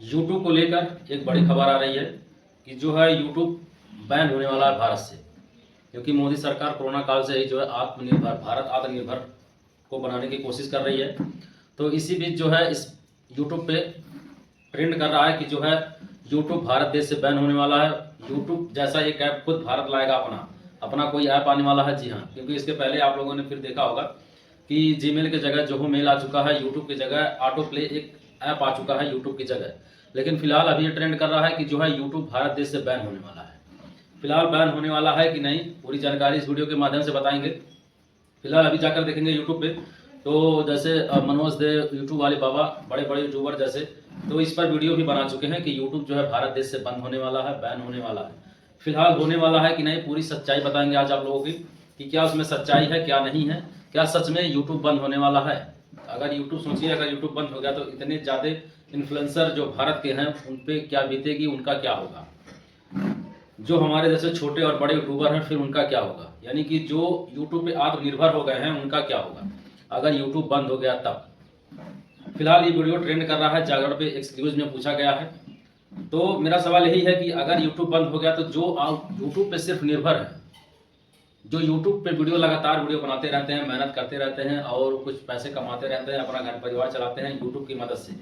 YouTube को लेकर एक बड़ी खबर आ रही है कि जो है यूट्यूब बैन होने वाला है भारत से, क्योंकि मोदी सरकार कोरोना काल से ही जो है आत्मनिर्भर को बनाने की कोशिश कर रही है। तो इसी बीच जो है इस यूट्यूब पे ट्रेंड कर रहा है कि जो है यूट्यूब भारत देश से बैन होने वाला है। यूट्यूब जैसा एक ऐप खुद भारत लाएगा, अपना कोई ऐप आने वाला है। जी हाँ, क्योंकि इसके पहले आप लोगों ने फिर देखा होगा कि जीमेल की जगह जोहो मेल आ चुका है, यूट्यूब की जगह ऑटो प्ले एक ऐप आ चुका है यूट्यूब की जगह। लेकिन फिलहाल अभी ये ट्रेंड कर रहा है कि जो है यूट्यूब भारत देश से बैन होने वाला है। फिलहाल बैन होने वाला है कि नहीं, पूरी जानकारी इस वीडियो के माध्यम से बताएंगे। फिलहाल अभी जाकर देखेंगे यूट्यूब पे, तो जैसे मनोज देव यूट्यूब वाले बाबा, बड़े बड़े यूट्यूबर जैसे, तो इस पर वीडियो भी बना चुके हैं कि यूट्यूब जो है भारत देश से बंद होने वाला है, बैन होने वाला है। फिलहाल होने वाला है कि नहीं, पूरी सच्चाई बताएंगे आज आप लोगों की कि क्या उसमें सच्चाई है क्या नहीं है, क्या सच में यूट्यूब बंद होने वाला है। अगर यूट्यूब सोचिए, अगर यूट्यूब बंद हो गया तो इतने ज़्यादा इन्फ्लुएंसर जो भारत के हैं उन पे क्या बीतेगी, उनका क्या होगा। जो हमारे जैसे छोटे और बड़े यूट्यूबर हैं फिर उनका क्या होगा, यानी कि जो यूट्यूब पे आत्मनिर्भर हो गए हैं उनका क्या होगा अगर यूट्यूब बंद हो गया तब। फिलहाल ये वीडियो ट्रेंड कर रहा है, जागरण पे एक्सक्लूज में पूछा गया है। तो मेरा सवाल यही है कि अगर यूट्यूब बंद हो गया तो जो आप यूट्यूब पे सिर्फ निर्भर है, जो यूट्यूब पे लगातार वीडियो बनाते रहते हैं, मेहनत करते रहते हैं और कुछ पैसे कमाते रहते हैं, अपना घर परिवार चलाते हैं यूट्यूब की मदद से,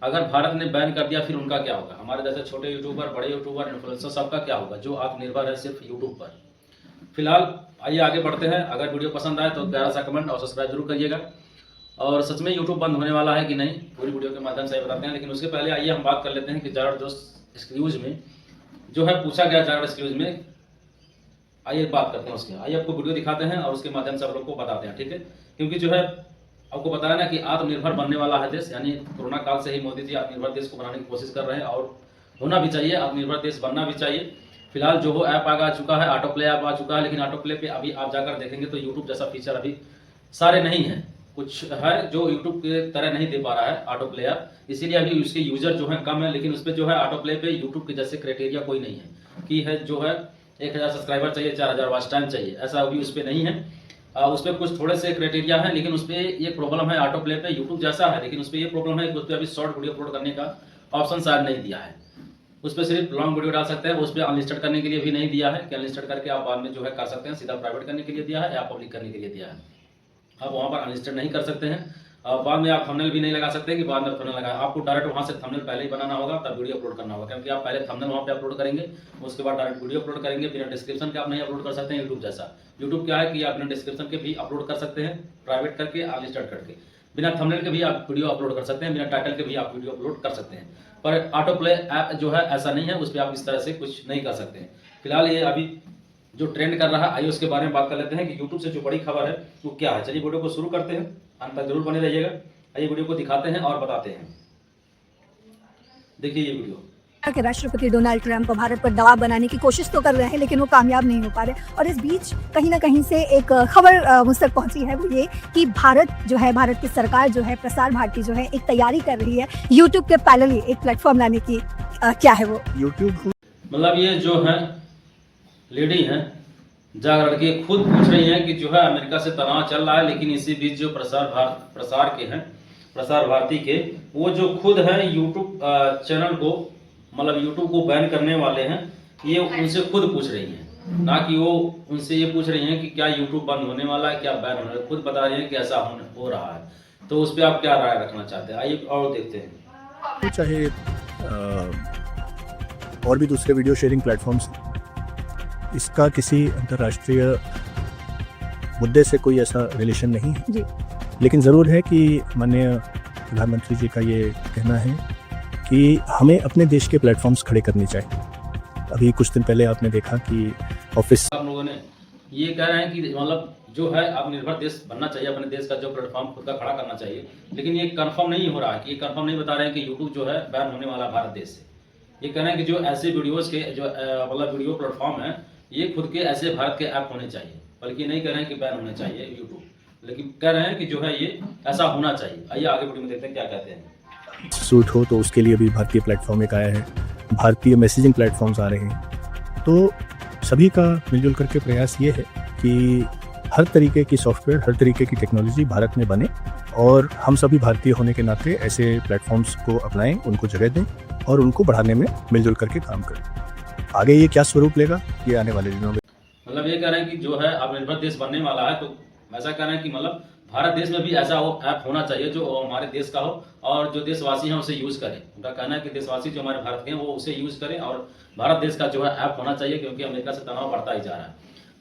अगर भारत ने बैन कर दिया फिर उनका क्या होगा। हमारे जैसे छोटे यूट्यूबर, बड़े यूट्यूबर, इन्फ्लुएंसर सबका क्या होगा जो आत्मनिर्भर है सिर्फ यूट्यूब पर। फिलहाल आइए आगे बढ़ते हैं। अगर वीडियो पसंद आए तो प्यारा सा कमेंट और सब्सक्राइब जरूर करिएगा। और सच में यूट्यूब बंद होने वाला है कि नहीं, पूरी वीडियो के माध्यम से बताते हैं। लेकिन उसके पहले आइए हम बात कर लेते हैं कि जागरण जोश एक्सक्लूज में जो है पूछा गया, जागरण एक्सक्लूज में आइए बात करते हैं उसके। आइए आपको वीडियो दिखाते हैं और उसके माध्यम से आप लोग को बताते हैं, ठीक है। क्योंकि जो है आपको बताया ना कि आत्मनिर्भर बनने वाला है देश, यानी कोरोना काल से ही मोदी जी आत्मनिर्भर देश को बनाने की कोशिश कर रहे हैं और होना भी चाहिए, आत्मनिर्भर देश बनना भी चाहिए। फिलहाल जो ऐप आ चुका है, ऑटो प्ले ऐप आ चुका है, लेकिन ऑटो प्ले पे अभी आप जाकर देखेंगे तो यूट्यूब जैसा फीचर अभी सारे नहीं है, कुछ है जो यूट्यूब के तरह नहीं दे पा रहा है ऑटो प्ले ऐप, इसीलिए अभी उसके यूजर जो है कम है। लेकिन उस पर जो है ऑटो प्ले पे यूट्यूब के जैसे क्राइटेरिया कोई नहीं है कि है जो है 1000 सब्सक्राइबर चाहिए, 4000 वॉच टाइम चाहिए, ऐसा अभी उस पर नहीं है। उस पर कुछ थोड़े से क्राइटेरिया है, लेकिन उस पर ये प्रॉब्लम है ऑटो प्ले पे यूट्यूब जैसा है, लेकिन उस पर ये प्रॉब्लम है कि उस पर अभी शॉर्ट वीडियो अपलोड करने का ऑप्शन शायद नहीं दिया है। उस पर सिर्फ लॉन्ग वीडियो डाल सकते हैं, उस पर अनलिस्टेड करने के लिए भी नहीं दिया है कि अनलिस्टेड करके आप बाद में जो है कर सकते हैं, सीधा प्राइवेट करने के लिए दिया है या पब्लिक करने के लिए दिया है। आप वहाँ पर अनलिस्टेड नहीं कर सकते हैं। बाद में आप थंबनेल भी नहीं लगा सकते कि बाद में थंबनेल लगा, आपको डायरेक्ट वहाँ से थंबनेल पहले ही बनाना होगा तब वीडियो अपलोड करना होगा, क्योंकि आप पहले थंबनेल वहाँ पे अपलोड करेंगे, उसके बाद डायरेक्ट वीडियो अपलोड करेंगे। बिना डिस्क्रिप्शन के आप नहीं अपलोड कर सकते हैं यूट्यूब जैसा। यूट्यूब क्या है कि आप बिना डिस्क्रिप्शन के भी अपलोड कर सकते हैं, प्राइवेट करके अनलिस्टेड करके, बिना थंबनेल के भी आप वीडियो अपलोड कर सकते हैं, बिना टाइटल के भी आप वीडियो अपलोड कर सकते हैं। पर ऑटो प्ले ऐप जो है ऐसा नहीं है, उस पर आप इस तरह से कुछ नहीं कर सकते हैं। फिलहाल ये अभी जो ट्रेंड कर रहा है, आइए उसके बारे में बात कर लेते हैं कि यूट्यूब से जो बड़ी खबर है वो क्या है। चलिए वीडियो को शुरू करते हैं, अंत तक जरूर बने रहिएगा। आइए वीडियो को दिखाते हैं और बताते हैं। देखिए ये वीडियो के राष्ट्रपति डोनाल्ड ट्रंप भारत पर दबाव बनाने की कोशिश तो कर रहे हैं, लेकिन वो कामयाब नहीं हो पा रहे। और इस बीच कहीं ना कहीं से एक खबर मुझ तक पहुंची है, वो ये कि भारत की सरकार जो है, प्रसार भारती जो है, एक तैयारी कर रही है यूट्यूब के पैरेलली एक प्लेटफॉर्म लाने की। क्या है वो यूट्यूब, मतलब ये जो है लेडी हैं जागरण की, खुद पूछ रही हैं कि जो है अमेरिका से तनाव चल रहा है, लेकिन इसी बीच जो प्रसार भारती के वो जो खुद है यूट्यूब चैनल को, मतलब यूट्यूब को बैन करने वाले हैं, ये उनसे खुद पूछ रही हैं, ना कि वो उनसे ये पूछ रही हैं कि क्या यूट्यूब बंद होने वाला है, क्या बैन होने वाला है। खुद बता रही हैं कि ऐसा हो रहा है। तो उस पर आप क्या राय रखना चाहते हैं, आइए और देखते हैं। चाहे और भी दूसरे वीडियो शेयरिंग प्लेटफॉर्म्स, इसका किसी अंतर्राष्ट्रीय मुद्दे से कोई ऐसा रिलेशन नहीं है जी। लेकिन ज़रूर है कि माननीय प्रधानमंत्री जी का ये कहना है कि हमें अपने देश के प्लेटफॉर्म्स खड़े करने चाहिए। अभी कुछ दिन पहले आपने देखा कि ऑफिस, आप लोगों ने ये कह रहे हैं कि मतलब जो है आत्मनिर्भर देश बनना चाहिए, अपने देश का जो प्लेटफॉर्म खुद का खड़ा करना चाहिए, लेकिन ये कंफर्म नहीं हो रहा है कि ये कंफर्म नहीं बता रहे हैं कि यूट्यूब जो है बैन होने वाला भारत देश से। ये कह रहे हैं कि जो ऐसे वीडियोज़ के जो मतलब वीडियो प्लेटफॉर्म है, ये खुद के ऐसे भारत के ऐप होने चाहिए, बल्कि नहीं कह रहे हैं कि बैन होने चाहिए यूट्यूब, लेकिन कह रहे हैं कि जो है ये ऐसा होना चाहिए। आइए आगे वीडियो में देखते हैं क्या कहते हैं। सूट हो तो उसके लिए भी भारतीय प्लेटफॉर्म एक आया है, भारतीय मैसेजिंग प्लेटफॉर्म्स आ रहे हैं। तो सभी का मिलजुल करके प्रयास ये है कि हर तरीके की सॉफ्टवेयर, हर तरीके की टेक्नोलॉजी भारत में बने और हम सभी भारतीय होने के नाते ऐसे प्लेटफॉर्म्स को अपनाएं, उनको जगह दें और उनको बढ़ाने में मिलजुल करके काम करें। आगे ये क्या स्वरूप लेगा, ये आने वाले दिनों में। मतलब ये कह रहे हैं कि जो है आत्मनिर्भर देश बनने वाला है, तो ऐसा कह रहे हैं कि मतलब भारत देश में भी ऐसा वो ऐप होना चाहिए जो हमारे देश का हो और जो देशवासी हैं उसे यूज़ करें। उनका कहना है कि देशवासी जो हमारे भारत के हैं वो उसे यूज़ करें और भारत देश का जो है ऐप होना चाहिए, क्योंकि अमेरिका से तनाव बढ़ता ही जा रहा है।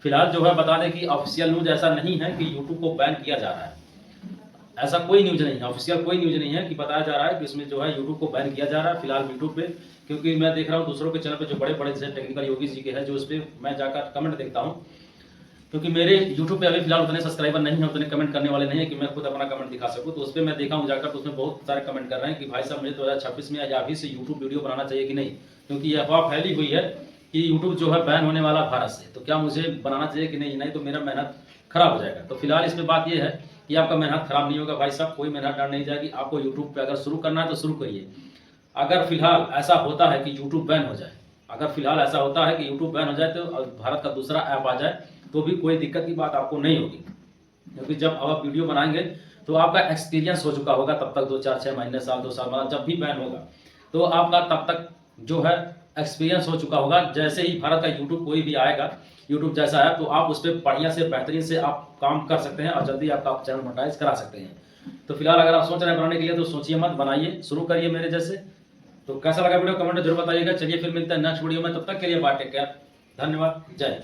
फिलहाल जो है बता दें कि ऑफिशियल न्यूज़ ऐसा नहीं है कि यूट्यूब को बैन किया जा रहा है, ऐसा कोई न्यूज़ नहीं है, ऑफिशियल कोई न्यूज़ नहीं है कि बताया जा रहा है कि इसमें जो है यूट्यूब को बैन किया जा रहा है फिलहाल यूट्यूब पे। क्योंकि मैं देख रहा हूँ दूसरों के चैनल पे जो बड़े बड़े जैसे टेक्निकल योगी जी के हैं, जो उस पर मैं जाकर कमेंट देखता हूँ, क्योंकि मेरे यूट्यूब पे अभी फिलहाल उतने सब्सक्राइबर नहीं है, उतने कमेंट करने वाले नहीं है कि मैं खुद अपना कमेंट दिखा सकूँ। तो उस पर मैं देखा हूँ जाकर, तो उसमें बहुत सारे कमेंट कर रहे हैं कि भाई साहब मुझे 2026 में या अभी से यूट्यूब वीडियो बनाना चाहिए कि नहीं, क्योंकि यह अफवाह फैली हुई है कि यूट्यूब जो है बैन होने वाला भारत से, तो क्या मुझे बनाना चाहिए कि नहीं, नहीं तो मेरा मेहनत खराब हो जाएगा। तो फिलहाल इसमें बात यह है कि आपका मेहनत खराब नहीं होगा भाई साहब, कोई मेहनत डाल नहीं जाएगी। आपको यूट्यूब पे अगर शुरू करना है तो शुरू करिए। अगर फिलहाल ऐसा होता है कि यूट्यूब बैन हो जाए, अगर फिलहाल ऐसा होता है कि यूट्यूब बैन हो जाए तो भारत का दूसरा ऐप आ जाए तो भी कोई दिक्कत की बात आपको नहीं होगी, क्योंकि जब आप वीडियो बनाएंगे तो आपका एक्सपीरियंस हो चुका होगा तब तक, 2 4 6 महीने, साल 2 साल, मतलब जब भी बैन होगा तो आपका तब तक जो है एक्सपीरियंस हो चुका होगा। जैसे ही भारत का यूट्यूब कोई भी आएगा, यूट्यूब जैसा है, तो आप उस पर बढ़िया से बेहतरीन से आप काम कर सकते हैं और जल्दी आपका चैनल मोनेटाइज करा सकते हैं। तो फिलहाल अगर आप सोच रहे हैं बनाने के लिए तो सोचिए मत, बनाइए, शुरू करिए मेरे जैसे। तो कैसा लगा वीडियो कमेंट में जरूर बताइएगा। चलिए फिर मिलते हैं नेक्स्ट वीडियो में, तब तक के लिए बाय, टेक केयर, धन्यवाद, जय हिंद।